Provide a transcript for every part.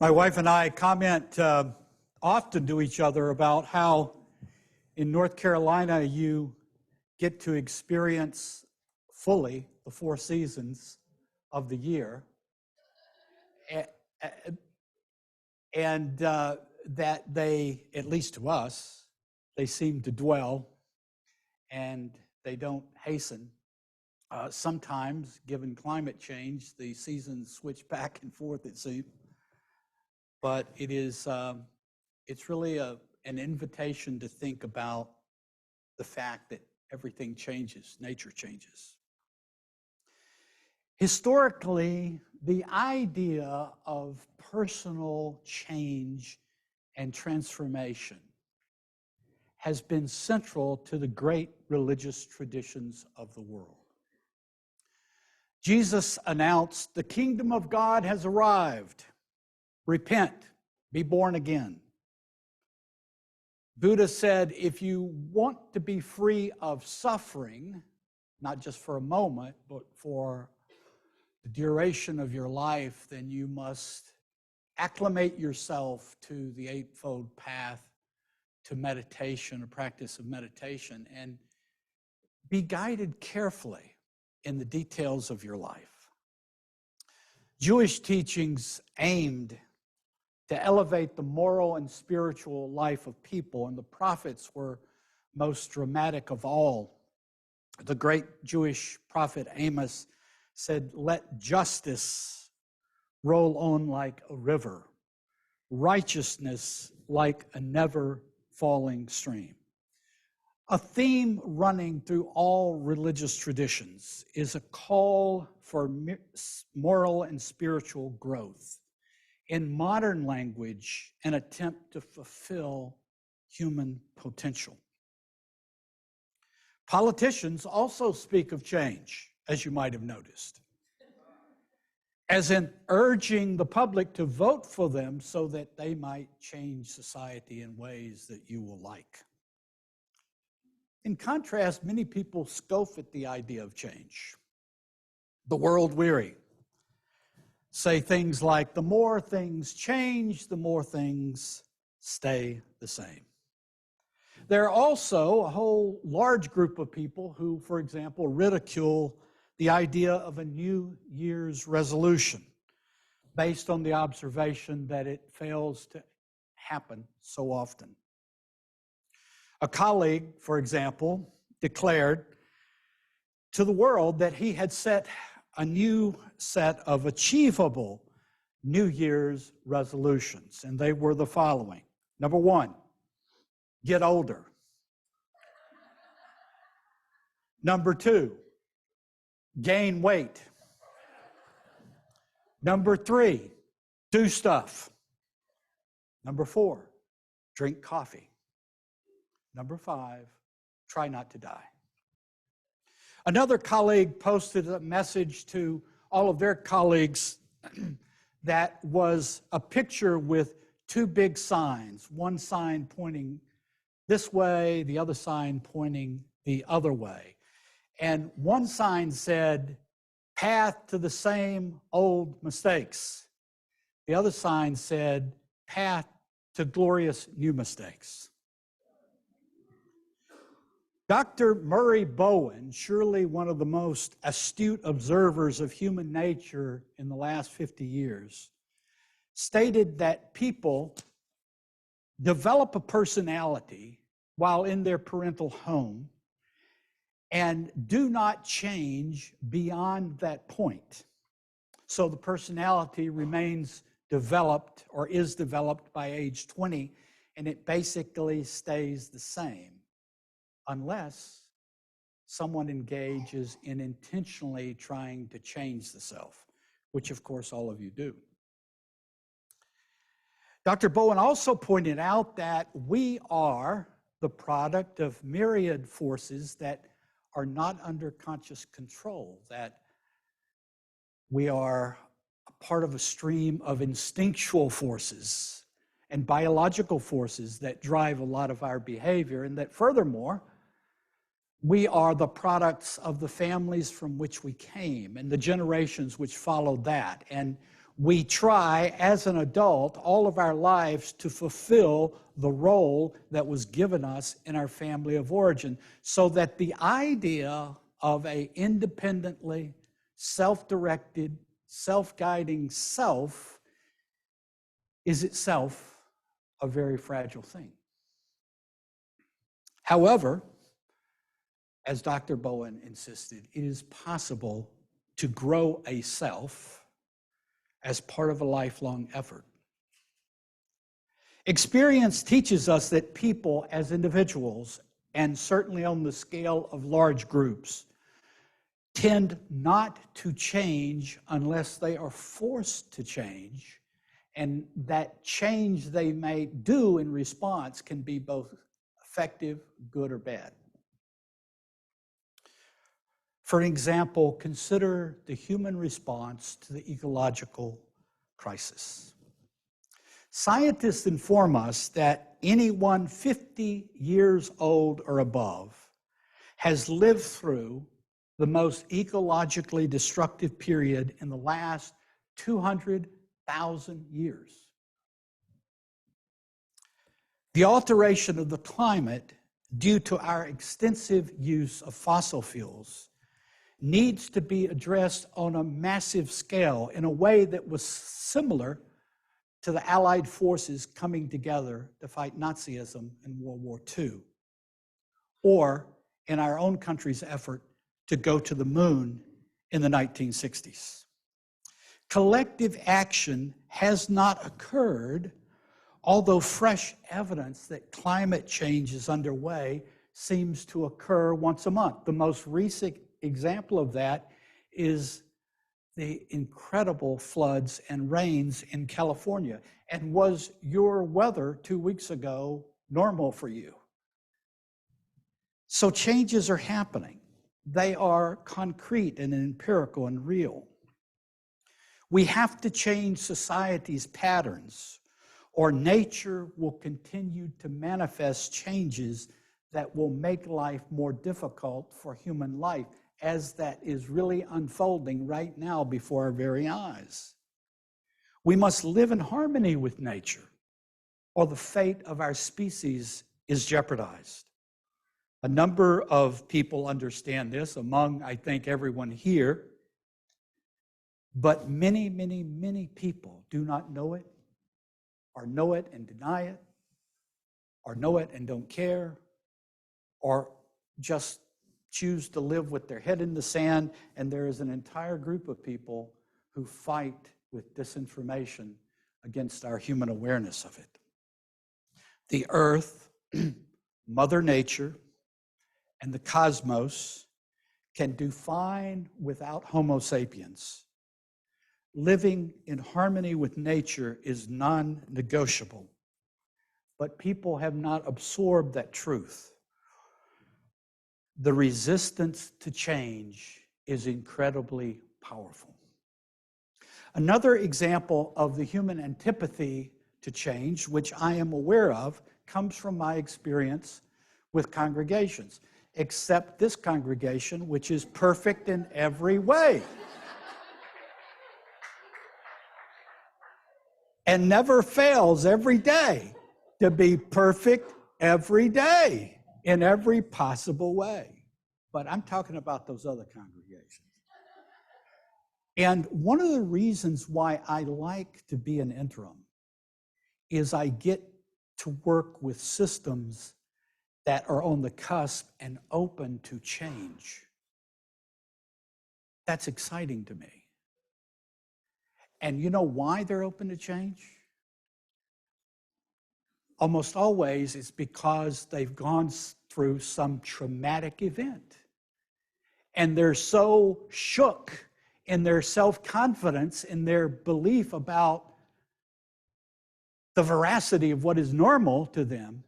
My wife and I comment often to each other about how in North Carolina you get to experience fully the 4 seasons of the year, and that they, at least to us, they seem to dwell and they don't hasten. Sometimes, given climate change, the seasons switch back and forth, it seems. But it's really an invitation to think about the fact that everything changes, nature changes. Historically, the idea of personal change and transformation has been central to the great religious traditions of the world. Jesus announced, "The kingdom of God has arrived. Repent, be born again." Buddha said, if you want to be free of suffering, not just for a moment, but for the duration of your life, then you must acclimate yourself to the eightfold path to meditation, a practice of meditation, and be guided carefully in the details of your life. Jewish teachings aimed to elevate the moral and spiritual life of people, and the prophets were most dramatic of all. The great Jewish prophet Amos said, "Let justice roll on like a river, righteousness like a never-falling stream." A theme running through all religious traditions is a call for moral and spiritual growth. In modern language, an attempt to fulfill human potential. Politicians also speak of change, as you might have noticed, as in urging the public to vote for them so that they might change society in ways that you will like. In contrast, many people scoff at the idea of change. The world weary say things like, the more things change, the more things stay the same. There are also a whole large group of people who, for example, ridicule the idea of a New Year's resolution based on the observation that it fails to happen so often. A colleague, for example, declared to the world that he had set a new set of achievable New Year's resolutions, and they were the following. Number 1, get older. Number 2, gain weight. Number 3, do stuff. Number 4, drink coffee. Number 5, try not to die. Another colleague posted a message to all of their colleagues that was a picture with 2 big signs, one sign pointing this way, the other sign pointing the other way. And one sign said, "Path to the same old mistakes." The other sign said, "Path to glorious new mistakes." Dr. Murray Bowen, surely one of the most astute observers of human nature in the last 50 years, stated that people develop a personality while in their parental home and do not change beyond that point. So the personality remains developed or is developed by age 20, and it basically stays the same, unless someone engages in intentionally trying to change the self, which of course all of you do. Dr. Bowen also pointed out that we are the product of myriad forces that are not under conscious control, that we are a part of a stream of instinctual forces and biological forces that drive a lot of our behavior, and that furthermore, we are the products of the families from which we came and the generations which followed that. And We try, as an adult, all of our lives to fulfill the role that was given us in our family of origin, so that the idea of an independently self-directed, self-guiding self is itself a very fragile thing. However, as Dr. Bowen insisted, it is possible to grow a self as part of a lifelong effort. Experience teaches us that people as individuals, and certainly on the scale of large groups, tend not to change unless they are forced to change, and that change they may do in response can be both effective, good, or bad. For example, consider the human response to the ecological crisis. Scientists inform us that anyone 50 years old or above has lived through the most ecologically destructive period in the last 200,000 years. The alteration of the climate due to our extensive use of fossil fuels needs to be addressed on a massive scale in a way that was similar to the Allied forces coming together to fight Nazism in World War II, or in our own country's effort to go to the moon in the 1960s. Collective action has not occurred, although fresh evidence that climate change is underway seems to occur once a month. The most recent example of that is the incredible floods and rains in California. And was your weather 2 weeks ago normal for you? So changes are happening. They are concrete and empirical and real. We have to change society's patterns, or nature will continue to manifest changes that will make life more difficult for human life, as that is really unfolding right now before our very eyes. We must live in harmony with nature, or the fate of our species is jeopardized. A number of people understand this, among, I think, everyone here, but many, many, many people do not know it, or know it and deny it, or know it and don't care, or just choose to live with their head in the sand, and there is an entire group of people who fight with disinformation against our human awareness of it. The earth, Mother Nature, and the cosmos can do fine without Homo sapiens. Living in harmony with nature is non-negotiable, but people have not absorbed that truth. The resistance to change is incredibly powerful. Another example of the human antipathy to change, which I am aware of, comes from my experience with congregations, except this congregation, which is perfect in every way. And never fails every day to be perfect every day in every possible way. But I'm talking about those other congregations. And one of the reasons why I like to be an interim is I get to work with systems that are on the cusp and open to change. That's exciting to me. And you know why they're open to change? Almost always it's because they've gone through some traumatic event. And they're so shook in their self-confidence, in their belief about the veracity of what is normal to them,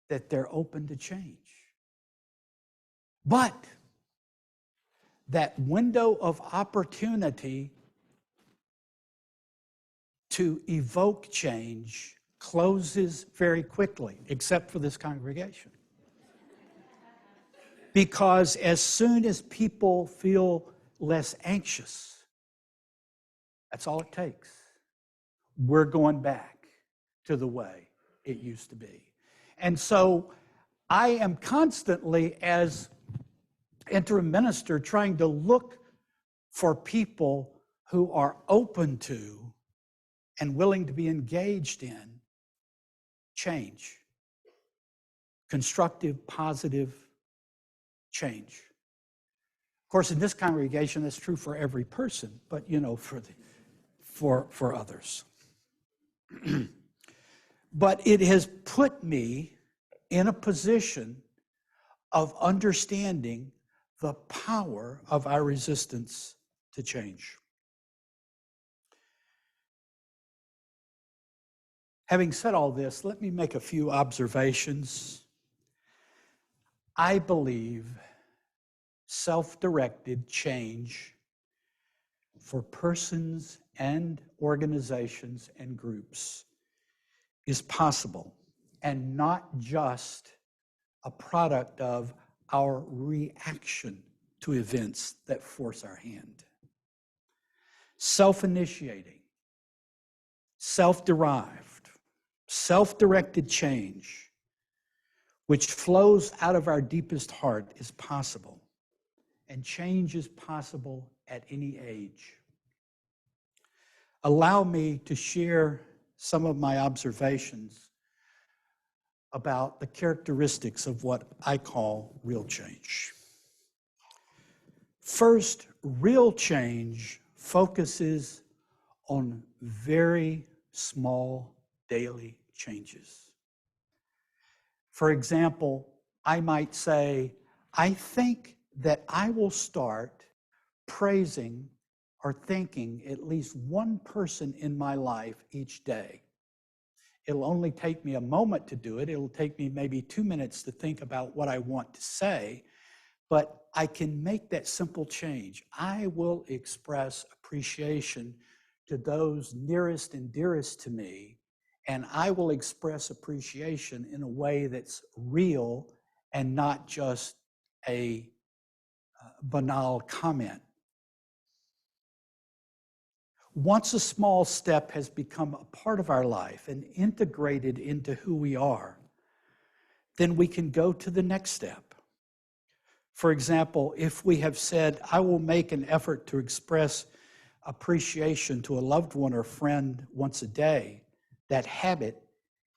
that they're open to change. But that window of opportunity to evoke change closes very quickly, except for this congregation. Because as soon as people feel less anxious, That's all it takes. We're going back to the way it used to be. And so I am constantly, as interim minister, trying to look for people who are open to and willing to be engaged in change, constructive, positive change. Of course, in this congregation, that's true for every person, but for others. But it has put me in a position of understanding the power of our resistance to change. Having said all this, let me make a few observations. I believe self-directed change for persons and organizations and groups is possible, and not just a product of our reaction to events that force our hand. Self-initiating, self-derived, self-directed change, which flows out of our deepest heart, is possible. And change is possible at any age. Allow me to share some of my observations about the characteristics of what I call real change. First, real change focuses on very small daily changes. For example, I might say, I think that I will start praising or thanking at least one person in my life each day. It'll only take me a moment to do it. It'll take me maybe 2 minutes to think about what I want to say, but I can make that simple change. I will express appreciation to those nearest and dearest to me, and I will express appreciation in a way that's real and not just a banal comment. Once a small step has become a part of our life and integrated into who we are, then we can go to the next step. For example, if we have said, I will make an effort to express appreciation to a loved one or friend once a day, that habit,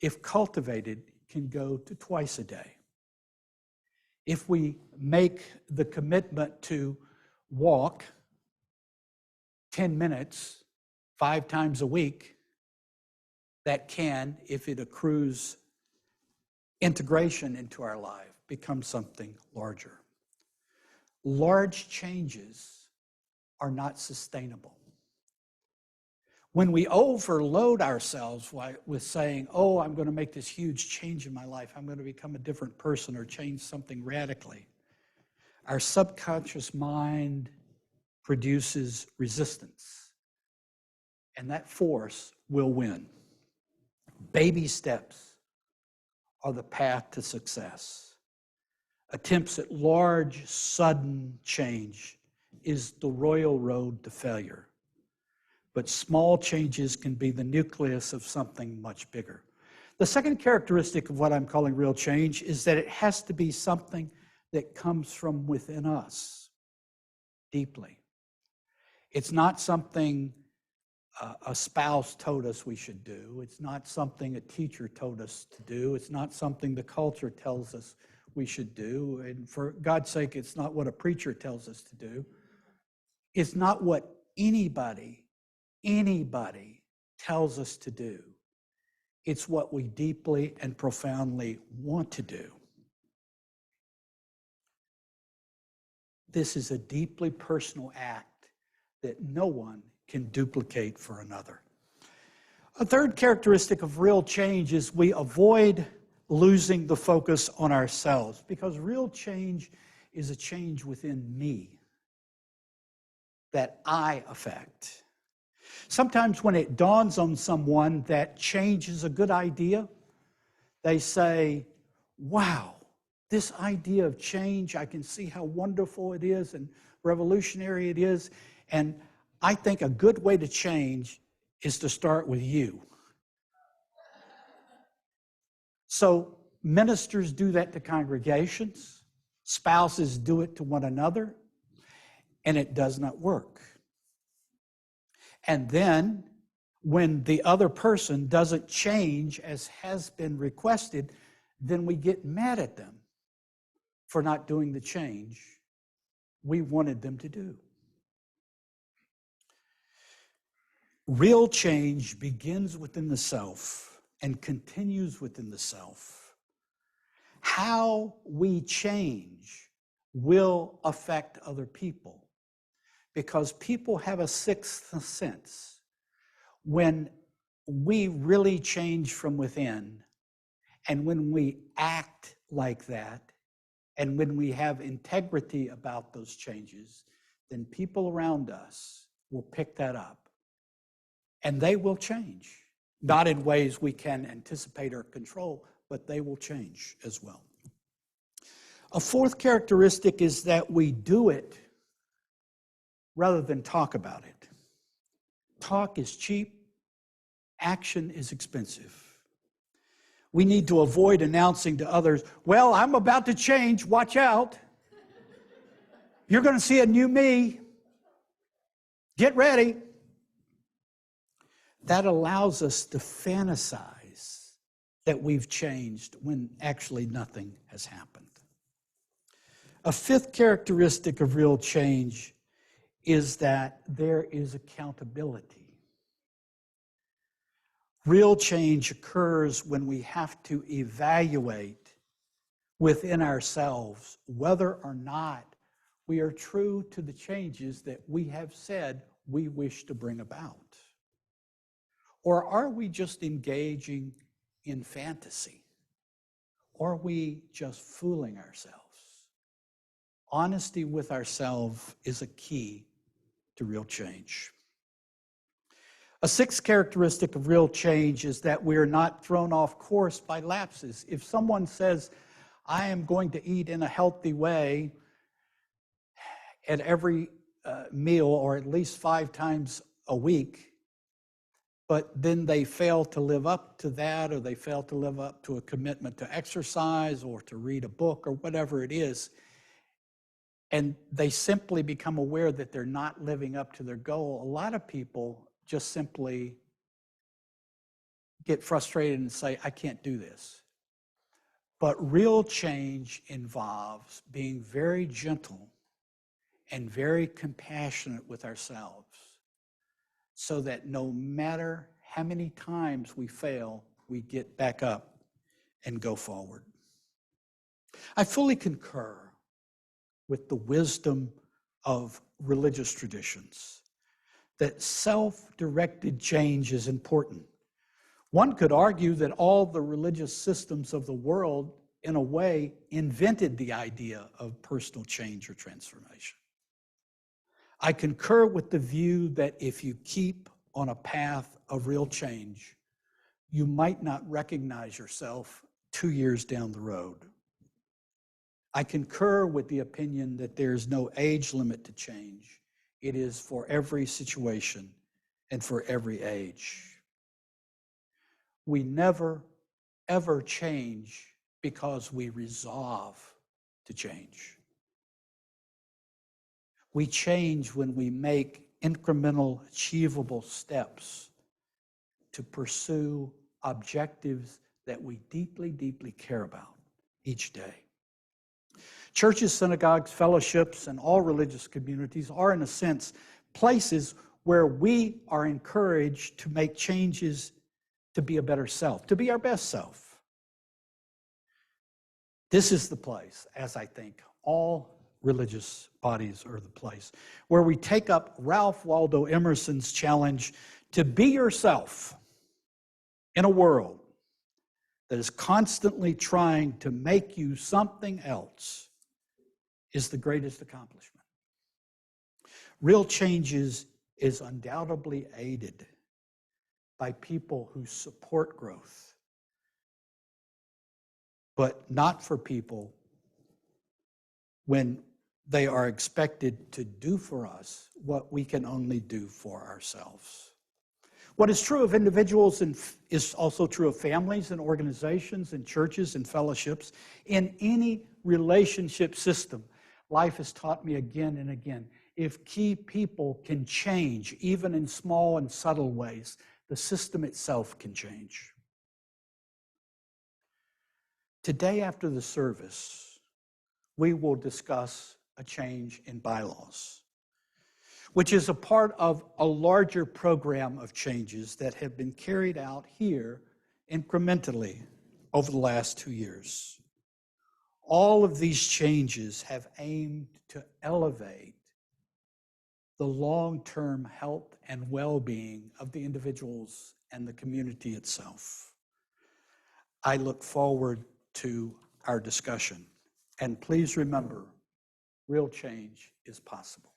if cultivated, can go to twice a day. If we make the commitment to walk 10 minutes 5 times a week, that can, if it accrues integration into our life, become something larger. Large changes are not sustainable. When we overload ourselves with saying, oh, I'm going to make this huge change in my life, I'm going to become a different person or change something radically, our subconscious mind produces resistance. And that force will win. Baby steps are the path to success. Attempts at large, sudden change is the royal road to failure. But small changes can be the nucleus of something much bigger. The second characteristic of what I'm calling real change is that it has to be something that comes from within us deeply. It's not something a spouse told us we should do. It's not something a teacher told us to do. It's not something the culture tells us we should do. And for God's sake, it's not what a preacher tells us to do. It's not what anybody tells us to do. It's what we deeply and profoundly want to do. This is a deeply personal act that no one can duplicate for another. A third characteristic of real change is we avoid losing the focus on ourselves, because real change is a change within me that I affect. Sometimes when it dawns on someone that change is a good idea, they say, wow, this idea of change, I can see how wonderful it is and revolutionary it is, and I think a good way to change is to start with you. So ministers do that to congregations, spouses do it to one another, and it does not work. And then when the other person doesn't change as has been requested, then we get mad at them for not doing the change we wanted them to do. Real change begins within the self and continues within the self. How we change will affect other people because people have a sixth sense. When we really change from within, and when we act like that, and when we have integrity about those changes, then people around us will pick that up. And they will change. Not in ways we can anticipate or control, but they will change as well. A fourth characteristic is that we do it rather than talk about it. Talk is cheap. Action is expensive. We need to avoid announcing to others, well, I'm about to change, watch out. You're going to see a new me. Get ready. That allows us to fantasize that we've changed when actually nothing has happened. A fifth characteristic of real change is that there is accountability. Real change occurs when we have to evaluate within ourselves whether or not we are true to the changes that we have said we wish to bring about. Or are we just engaging in fantasy? Or are we just fooling ourselves? Honesty with ourselves is a key to real change. A sixth characteristic of real change is that we are not thrown off course by lapses. If someone says, I am going to eat in a healthy way at every meal, or at least 5 times a week, but then they fail to live up to that, or they fail to live up to a commitment to exercise or to read a book or whatever it is, and they simply become aware that they're not living up to their goal, a lot of people just simply get frustrated and say, I can't do this. But real change involves being very gentle and very compassionate with ourselves so that no matter how many times we fail, we get back up and go forward. I fully concur with the wisdom of religious traditions that self-directed change is important. One could argue that all the religious systems of the world, in a way, invented the idea of personal change or transformation. I concur with the view that if you keep on a path of real change, you might not recognize yourself 2 years down the road. I concur with the opinion that there's no age limit to change. It is for every situation and for every age. We never, ever change because we resolve to change. We change when we make incremental, achievable steps to pursue objectives that we deeply, deeply care about each day. Churches, synagogues, fellowships, and all religious communities are, in a sense, places where we are encouraged to make changes to be a better self, to be our best self. This is the place, as I think, all religious bodies are the place, where we take up Ralph Waldo Emerson's challenge to be yourself in a world that is constantly trying to make you something else is the greatest accomplishment. Real changes is undoubtedly aided by people who support growth, but not for people when they are expected to do for us what we can only do for ourselves. What is true of individuals is also true of families and organizations and churches and fellowships. In any relationship system, life has taught me again and again, if key people can change, even in small and subtle ways, the system itself can change. Today after the service, we will discuss a change in bylaws, which is a part of a larger program of changes that have been carried out here incrementally over the last 2 years. All of these changes have aimed to elevate the long-term health and well-being of the individuals and the community itself. I look forward to our discussion. And please remember, real change is possible.